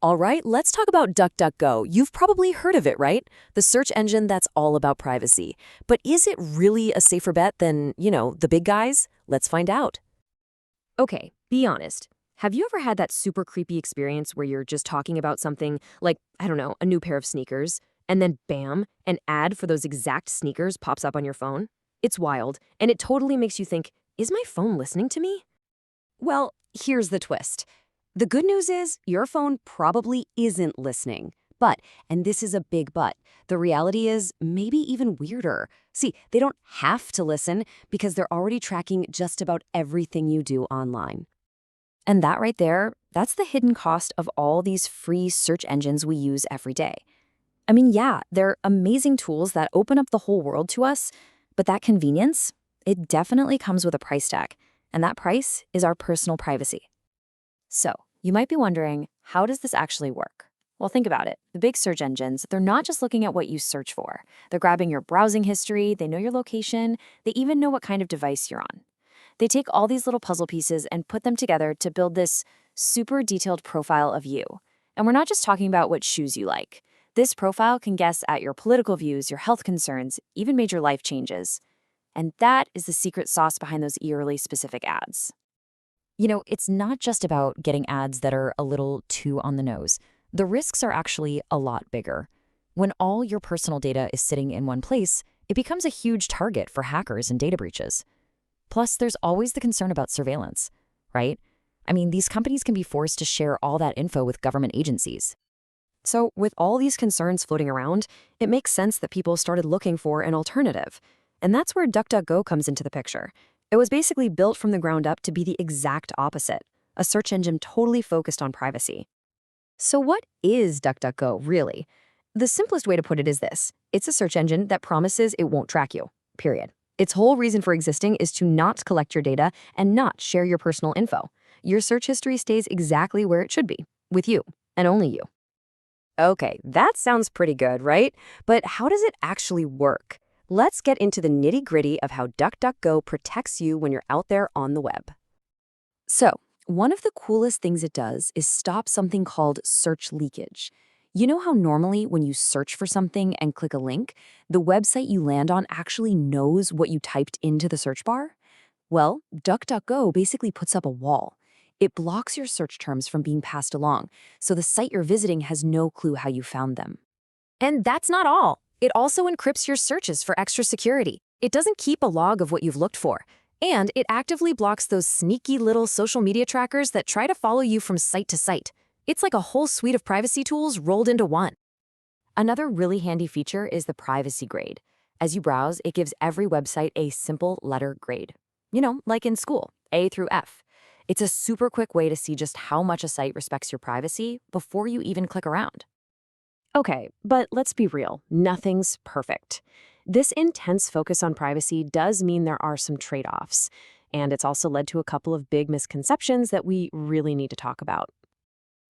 All right, let's talk about DuckDuckGo. You've probably heard of it, right? The search engine that's all about privacy. But is it really a safer bet than, the big guys? Let's find out. Okay, be honest. Have you ever had that super creepy experience where you're just talking about something like, I don't know, a new pair of sneakers, and then bam, an ad for those exact sneakers pops up on your phone? It's wild, and it totally makes you think, is my phone listening to me? Well, here's the twist. The good news is your phone probably isn't listening. But, and this is a big but, the reality is maybe even weirder. See, they don't have to listen because they're already tracking just about everything you do online. And that right there, that's the hidden cost of all these free search engines we use every day. I mean, yeah, they're amazing tools that open up the whole world to us, but that convenience, it definitely comes with a price tag. And that price is our personal privacy. So, you might be wondering, how does this actually work? Well, think about it. The big search engines, they're not just looking at what you search for. They're grabbing your browsing history, they know your location, they even know what kind of device you're on. They take all these little puzzle pieces and put them together to build this super detailed profile of you. And we're not just talking about what shoes you like. This profile can guess at your political views, your health concerns, even major life changes. And that is the secret sauce behind those eerily specific ads. It's not just about getting ads that are a little too on the nose. The risks are actually a lot bigger. When all your personal data is sitting in one place, it becomes a huge target for hackers and data breaches. Plus, there's always the concern about surveillance, right? I mean, these companies can be forced to share all that info with government agencies. So, with all these concerns floating around, it makes sense that people started looking for an alternative. And that's where DuckDuckGo comes into the picture. It was basically built from the ground up to be the exact opposite, a search engine totally focused on privacy. So what is DuckDuckGo, really? The simplest way to put it is this. It's a search engine that promises it won't track you, period. Its whole reason for existing is to not collect your data and not share your personal info. Your search history stays exactly where it should be, with you, and only you. Okay, that sounds pretty good, right? But how does it actually work? Let's get into the nitty-gritty of how DuckDuckGo protects you when you're out there on the web. So, one of the coolest things it does is stop something called search leakage. You know how normally when you search for something and click a link, the website you land on actually knows what you typed into the search bar? Well, DuckDuckGo basically puts up a wall. It blocks your search terms from being passed along, so the site you're visiting has no clue how you found them. And that's not all. It also encrypts your searches for extra security. It doesn't keep a log of what you've looked for. And it actively blocks those sneaky little social media trackers that try to follow you from site to site. It's like a whole suite of privacy tools rolled into one. Another really handy feature is the privacy grade. As you browse, it gives every website a simple letter grade. Like in school, A through F. It's a super quick way to see just how much a site respects your privacy before you even click around. Okay, but let's be real, nothing's perfect. This intense focus on privacy does mean there are some trade-offs, and it's also led to a couple of big misconceptions that we really need to talk about.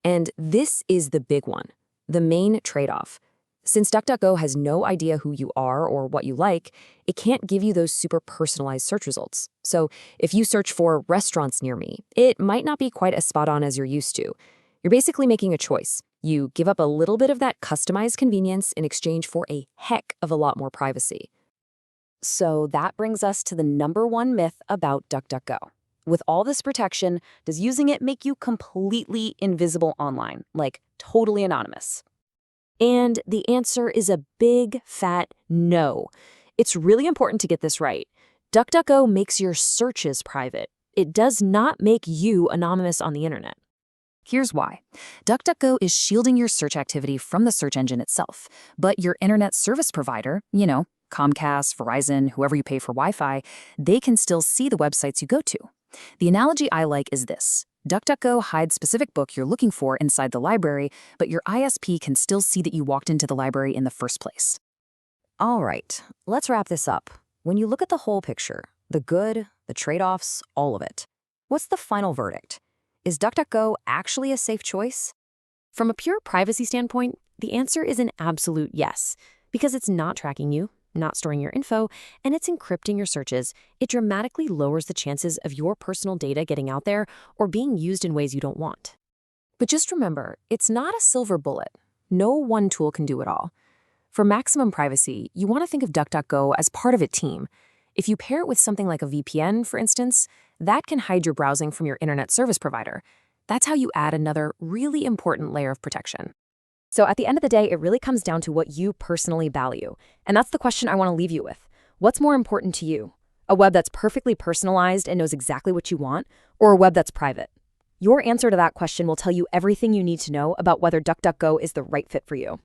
And this is the big one, the main trade-off. Since DuckDuckGo has no idea who you are or what you like, it can't give you those super personalized search results. So if you search for restaurants near me, it might not be quite as spot on as you're used to. You're basically making a choice. You give up a little bit of that customized convenience in exchange for a heck of a lot more privacy. So that brings us to the number one myth about DuckDuckGo. With all this protection, does using it make you completely invisible online, like totally anonymous? And the answer is a big, fat no. It's really important to get this right. DuckDuckGo makes your searches private. It does not make you anonymous on the internet. Here's why. DuckDuckGo is shielding your search activity from the search engine itself, but your internet service provider, Comcast, Verizon, whoever you pay for Wi-Fi, they can still see the websites you go to. The analogy I like is this. DuckDuckGo hides specific book you're looking for inside the library, but your ISP can still see that you walked into the library in the first place. All right, let's wrap this up. When you look at the whole picture, the good, the trade-offs, all of it, what's the final verdict? Is DuckDuckGo actually a safe choice? From a pure privacy standpoint, the answer is an absolute yes, because it's not tracking you, not storing your info, and it's encrypting your searches. It dramatically lowers the chances of your personal data getting out there or being used in ways you don't want. But just remember, it's not a silver bullet. No one tool can do it all. For maximum privacy, you want to think of DuckDuckGo as part of a team. If you pair it with something like a VPN, for instance, that can hide your browsing from your internet service provider. That's how you add another really important layer of protection. So at the end of the day, it really comes down to what you personally value. And that's the question I want to leave you with. What's more important to you? A web that's perfectly personalized and knows exactly what you want, or a web that's private? Your answer to that question will tell you everything you need to know about whether DuckDuckGo is the right fit for you.